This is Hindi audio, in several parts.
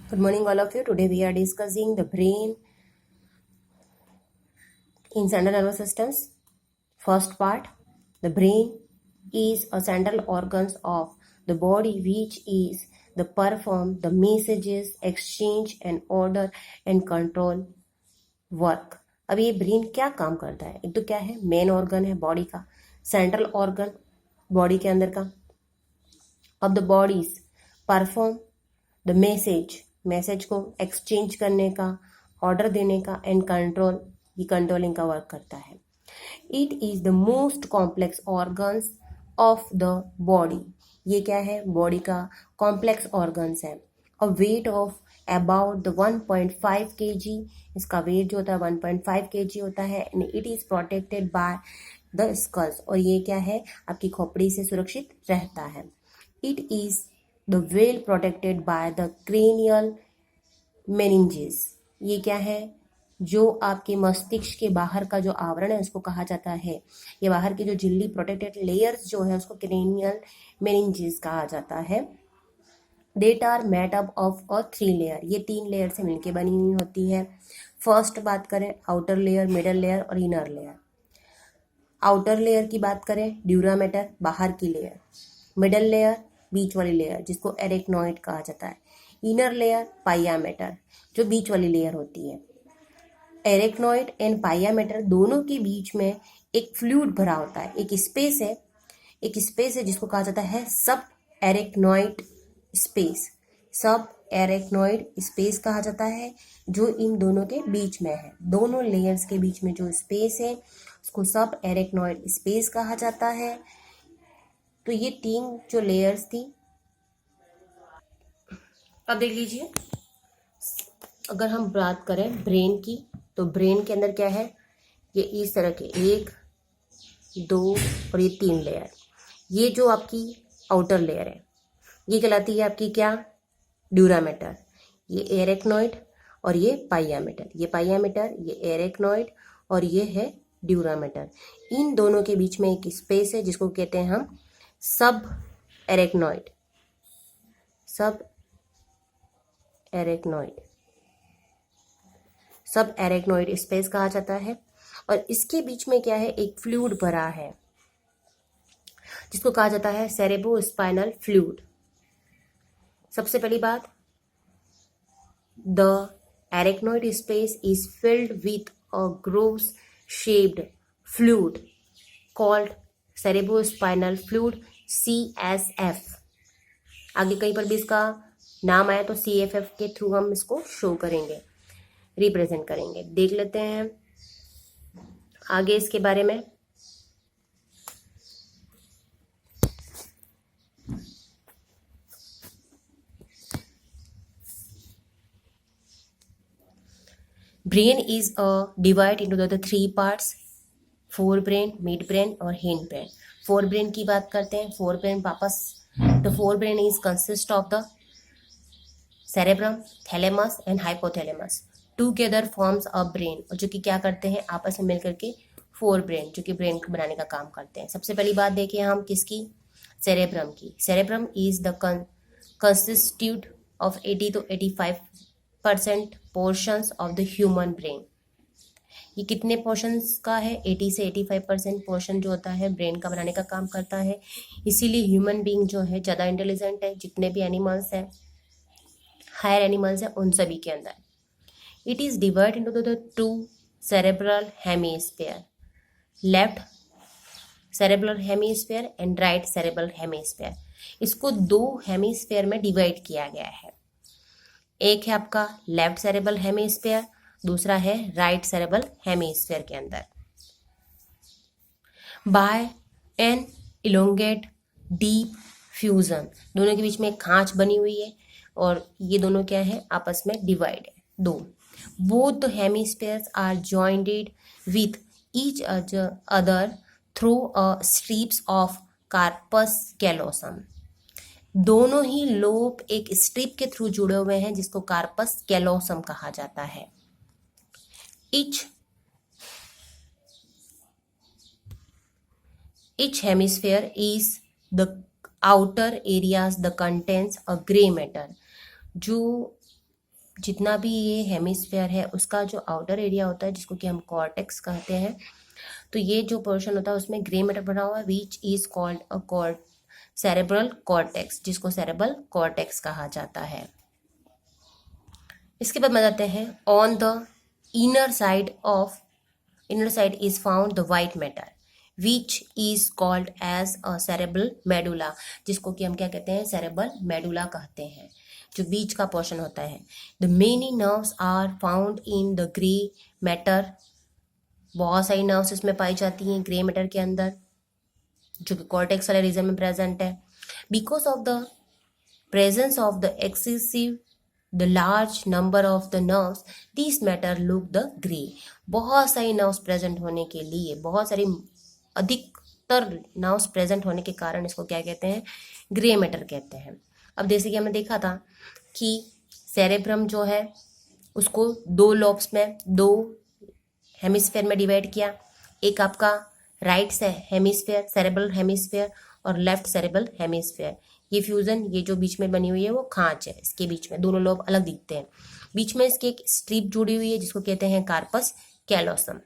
Good morning, all of you. Today we are discussing the brain in central nervous systems. First part, the brain is a central organs of the body which is the perform the messages, exchange and order and control work. अब ये ब्रेन क्या काम करता है? एक तो क्या है, मेन ऑर्गन है बॉडी का, सेंट्रल ऑर्गन बॉडी के अंदर का। अब the bodies perform the message को एक्सचेंज करने का, ऑर्डर देने का एंड कंट्रोल, ये कंट्रोलिंग का वर्क करता है। It is the most complex organs of the body. ये क्या है? बॉडी का कॉम्प्लेक्स ऑर्गन्स है। A weight of about the 1.5 kg, इसका वेट जो होता है 1.5 kg होता है। And it is protected by the skulls, और ये क्या है? आपकी खोपड़ी से सुरक्षित रहता है। It is the well protected by the cranial meninges. ये क्या है? जो आपके मस्तिष्क के बाहर का जो आवरण है उसको कहा जाता है, ये बाहर की जो झिल्ली प्रोटेक्टेड लेयर्स जो है उसको क्रेनियल मेनिंजेस कहा जाता है। That are made up of a 3 layer, ये 3 लेयर से मिलके बनी हुई होती है। फर्स्ट बात करें आउटर लेयर, मिडल लेयर और इनर लेयर। आउटर लेयर की बात करें ड्यूरामेटर, बाहर की लेयर। मिडल लेयर बीच वाली लेयर जिसको एरेक्नॉइड कहा जाता है। इनर लेयर पाइयामेटर, जो बीच वाली लेयर होती है। एरेक्नॉइड एंड पाइयामेटर दोनों के बीच में एक फ्लूइड भरा होता है, एक स्पेस है जिसको कहा जाता है सब एरेक्नॉइड स्पेस। सब एरेक्नॉइड स्पेस कहा जाता है, जो इन दोनों के बीच में है। दोनों लेयर्स के बीच में जो स्पेस है उसको सब एरेक्नॉइड स्पेस कहा जाता है। तो ये 3 जो लेयर्स थी। अब देख लीजिए, अगर हम बात करें ब्रेन की, तो ब्रेन के अंदर क्या है? ये इस तरह के 1, 2 और ये 3 लेयर। ये जो आपकी आउटर लेयर है ये कहलाती है आपकी क्या? ड्यूरामेटर। ये एरेक्नॉइड और ये पाइयामेटर, ये पाइयामेटर, ये एरेक्नॉइड और ये है ड्यूरामेटर। इन दोनों के बीच में एक स्पेस है जिसको कहते हैं हम सब एरेक्नॉइड, सब एरेक्नॉइड, सब एरेक्नॉइड स्पेस कहा जाता है। और इसके बीच में क्या है? एक फ्लूइड भरा है जिसको कहा जाता है सेरेब्रो स्पाइनल फ्लूइड। सबसे पहली बात, the arachnoid space is filled with a groves shaped fluid called cerebro spinal fluid, CSF। आगे कहीं पर भी इसका नाम आया तो CFF के थ्रू हम इसको शो करेंगे, रिप्रेजेंट करेंगे। देख लेते हैं आगे इसके बारे में। Brain is a divide into the 3 parts, fore brain, mid brain और हिंड ब्रेन। फोर ब्रेन की बात करते हैं। फोर ब्रेन वापस, the fore brain is consist of the cerebrum, thalamus and hypothalamus together forms a brain, और जो कि क्या करते हैं? आपस में मिलकर के फोर ब्रेन, जो कि ब्रेन को बनाने का काम करते हैं। सबसे पहली बात देखिए हम किसकी? सेरेब्रम की। Cerebrum is the constitute of 80 to 85% portions of the human brain. ये कितने पोर्शंस का है? 80 से 85% पोर्शन जो होता है ब्रेन का बनाने का काम करता है। इसीलिए ह्यूमन बीइंग जो है ज़्यादा इंटेलिजेंट है जितने भी एनिमल्स हैं, हायर एनिमल्स हैं उन सभी के अंदर। It is divide into the 2 cerebral hemisphere, left cerebral hemisphere and right cerebral hemisphere. इसको 2 हेमिस्फीयर में डिवाइड किया गया है। एक है आपका लेफ्ट सेरेब्रल हेमिस्फीयर, दूसरा है राइट सेरेब्रल हेमिस्फीयर के अंदर। By an elongate deep fusion, दोनों के बीच में एक खांच बनी हुई है और ये दोनों क्या है? आपस में डिवाइड है 2। Both the hemispheres are jointed with each other through a strips of corpus callosum. दोनों ही लोब एक स्ट्रिप के थ्रू जुड़े हुए हैं जिसको कार्पस कैलोसम कहा जाता है। Each hemisphere is the outer areas the contains a gray matter। जो जितना भी ये हेमिस्फेयर है उसका जो आउटर एरिया होता है जिसको कि हम कॉर्टेक्स कहते हैं, तो ये जो पोर्शन होता है उसमें ग्रे मैटर बना हुआ है which is called a cerebral cortex, जिसको सेरेब्रल कॉर्टेक्स कहा जाता है। इसके बाद में जाते हैं on the inner side is found the white matter which is called as a cerebral medulla, जिसको कि हम क्या कहते हैं, सेरेब्रल मेडुला कहते हैं, जो बीच का पोर्शन होता है। The many nerves are found in the grey matter, बहुत सारी नर्व्स इसमें पाई जाती हैं ग्रे मैटर के अंदर, जो कि कॉर्टेक्स वाले रीजन में प्रेजेंट है। Because of the presence of the the large number of the nerves, these matter look the gray। बहुत सारी नर्व्स प्रेजेंट होने के लिए, बहुत सारी अधिकतर नर्व्स प्रेजेंट होने के कारण इसको क्या कहते हैं, ग्रे मैटर कहते हैं। अब जैसे कि हमने देखा था कि सेरेब्रम जो है उसको दो लॉब्स में, दो हेमिस्फेयर में डिवाइड किया, एक आपका राइट से हेमिस्फेयर सेरेब्रल हेमिस्फेयर और लेफ्ट सेरेब्रल हेमिस्फेयर। ये फ्यूजन, ये जो बीच में बनी हुई है वो खांच है, इसके बीच में दोनों लोब अलग दिखते हैं, बीच में इसकी एक स्ट्रिप जुड़ी हुई है जिसको कहते हैं कार्पस कैलोसम।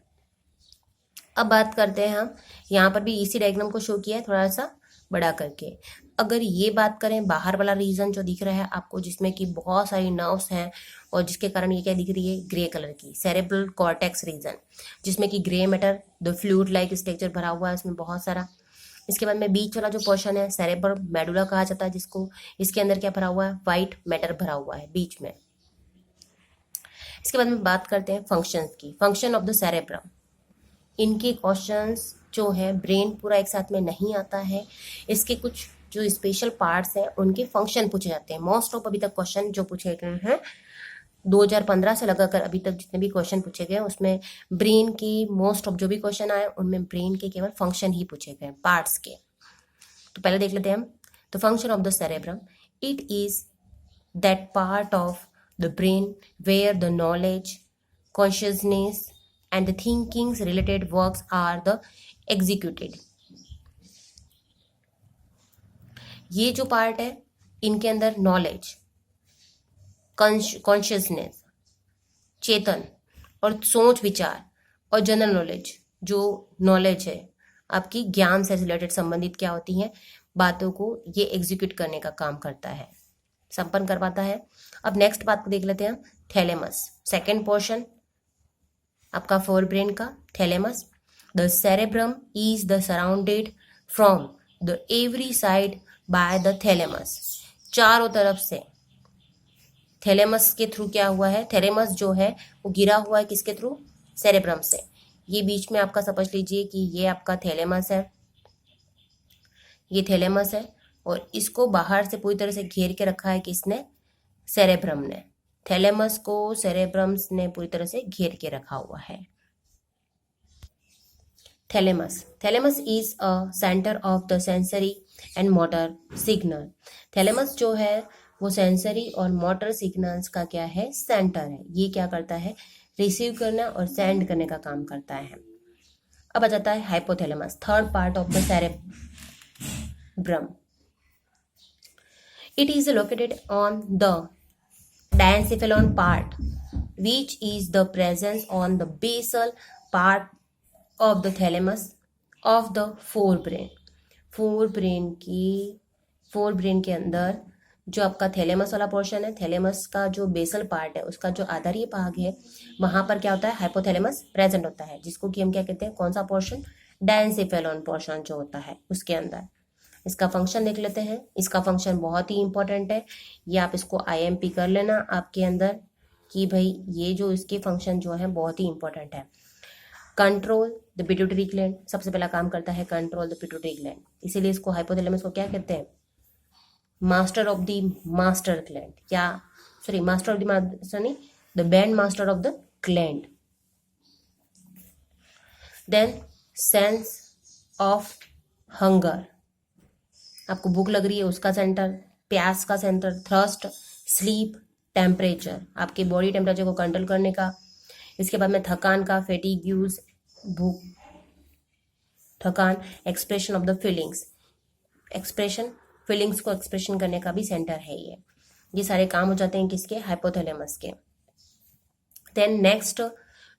अब बात करते हैं हम, यहाँ पर भी इसी डायग्राम को शो किया है थोड़ा सा बड़ा करके। अगर ये बात करें बाहर वाला रीजन जो दिख रहा है आपको, जिसमें कि बहुत सारी नर्व्स हैं और जिसके कारण ये क्या दिख रही है, ग्रे कलर की, सेरेब्रल कॉर्टेक्स रीजन, जिसमें कि grey matter the fluid like structure भरा हुआ है उसमें बहुत सारा। इसके बाद में बीच वाला जो पोर्शन है सेरेब्रल मेडुला कहा जाता है, जिसको इसके अंदर क्या भरा हुआ है, व्हाइट मैटर भरा हुआ है बीच में। इसके बाद में बात करते हैं फंक्शंस की, फंक्शन ऑफ द सेरेब्रम। इनके क्वेश्चंस जो है ब्रेन पूरा एक साथ में नहीं आता है, इसके कुछ जो स्पेशल पार्ट्स हैं उनके फंक्शन पूछे जाते हैं। मोस्ट ऑफ अभी तक क्वेश्चन जो पूछे गए हैं 2015 से लगाकर अभी तक जितने भी क्वेश्चन पूछे गए उसमें ब्रेन की मोस्ट ऑफ जो भी क्वेश्चन आए उनमें ब्रेन के केवल फंक्शन ही पूछे गए पार्ट्स के। तो पहले देख लेते हैं हम, the function of the cerebrum, it is that part of the brain where the knowledge, consciousness and the thinkings related works are the executed। ये जो पार्ट है इनके अंदर नॉलेज, कॉन्शियसनेस, चेतन और सोच विचार और जनरल नॉलेज, जो नॉलेज है आपकी ज्ञान से रिलेटेड संबंधित क्या होती हैं बातों को, ये एग्जीक्यूट करने का काम करता है, संपन्न करवाता है। अब नेक्स्ट बात को देख लेते हैं, थैलेमस, सेकेंड पोर्शन आपका फोर ब्रेन का, thalamus. The cerebrum is the surrounded from the every side by the thalamus, चारों तरफ से थैलेमस के थ्रू क्या हुआ है, थैलेमस जो है वो गिरा हुआ है किसके थ्रू, सेरेब्रम से। ये बीच में आपका समझ लीजिए कि ये आपका थैलेमस है, ये थैलेमस है और इसको बाहर से पूरी तरह से घेर के रखा है किसने, सेरेब्रम ने। थैलेमस को सेरेब्रम्स ने पूरी तरह से घेर के रखा हुआ है। Thalamus is a centre of the sensory and motor signal. Thalamus जो है वो सेंसरी और मोटर सिग्नल्स का क्या है, सेंटर है। ये क्या करता है, रिसीव करना और सेंड करने का काम करता है। अब आ जाता है hypothalamus, third part of the cerebrum. It is located on the diencephalon part, which is the presence on the basal part of the thalamus of the forebrain। Forebrain के अंदर जो आपका थैलेमस वाला पोर्शन है, थैलेमस का जो बेसल पार्ट है उसका जो आधारीय भाग है वहां पर क्या होता है, हाइपोथैलेमस प्रेजेंट होता है, जिसको कि हम क्या कहते हैं, कौन सा पोर्शन, डायंसेफेलॉन पोर्शन जो होता है उसके अंदर। इसका फंक्शन देख लेते हैं, इसका फंक्शन बहुत ही इंपॉर्टेंट है, ये आप इसको आईएमपी कर लेना आपके अंदर कि भाई ये जो इसके फंक्शन जो है बहुत ही इंपॉर्टेंट है। कंट्रोल द पिट्यूटरी ग्लैंड, सबसे पहला काम करता है कंट्रोल द पिट्यूटरी ग्लैंड, इसीलिए इसको हाइपोथैलेमस को क्या कहते हैं, master of the master gland, या sorry master of the master नहीं, the band master of the gland. Then sense of hunger, आपको भूख लग रही है उसका सेंटर, प्यास का सेंटर, थर्स्ट, स्लीप, टेम्परेचर, आपके बॉडी टेम्परेचर को कंट्रोल करने का। इसके बाद में थकान का, फैटिग्यूज, भूख, थकान, expression of the feelings, expression, feelings को एक्सप्रेशन करने का भी सेंटर है ये। ये सारे काम हो जाते हैं किसके, हाइपोथैलेमस के। देन नेक्स्ट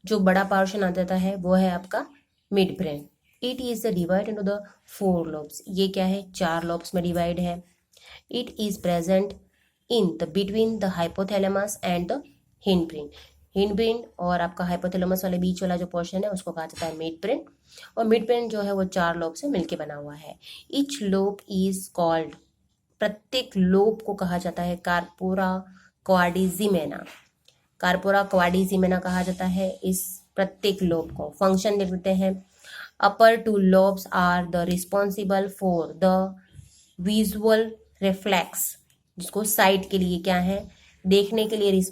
जो बड़ा पोर्शन आ जाता है वो है आपका mid brain. It is divide into the 4 lobes. ये क्या है, 4 लोब्स में डिवाइड है। It is present in the between the hypothalamus and the hind brain. Hind brain और आपका हाइपोथैलेमस वाले बीच वाला जो पोर्शन है उसको कहा जाता है मिड ब्रेन। और मिड ब्रेन जो है वो 4 लोब से मिलके बना हुआ है। ईच लोब इज कॉल्ड, प्रत्येक लोब को कहा जाता है कार्पोरा क्वाड्रिजेमिना। कार्पोरा क्वाड्रिजेमिना कहा जाता है इस प्रत्येक लोब को। फंक्शन देख लेते हैं। Upper 2 lobes are the responsible for the visual reflex, जिसको साइट के लिए क्या है, देखने के लिए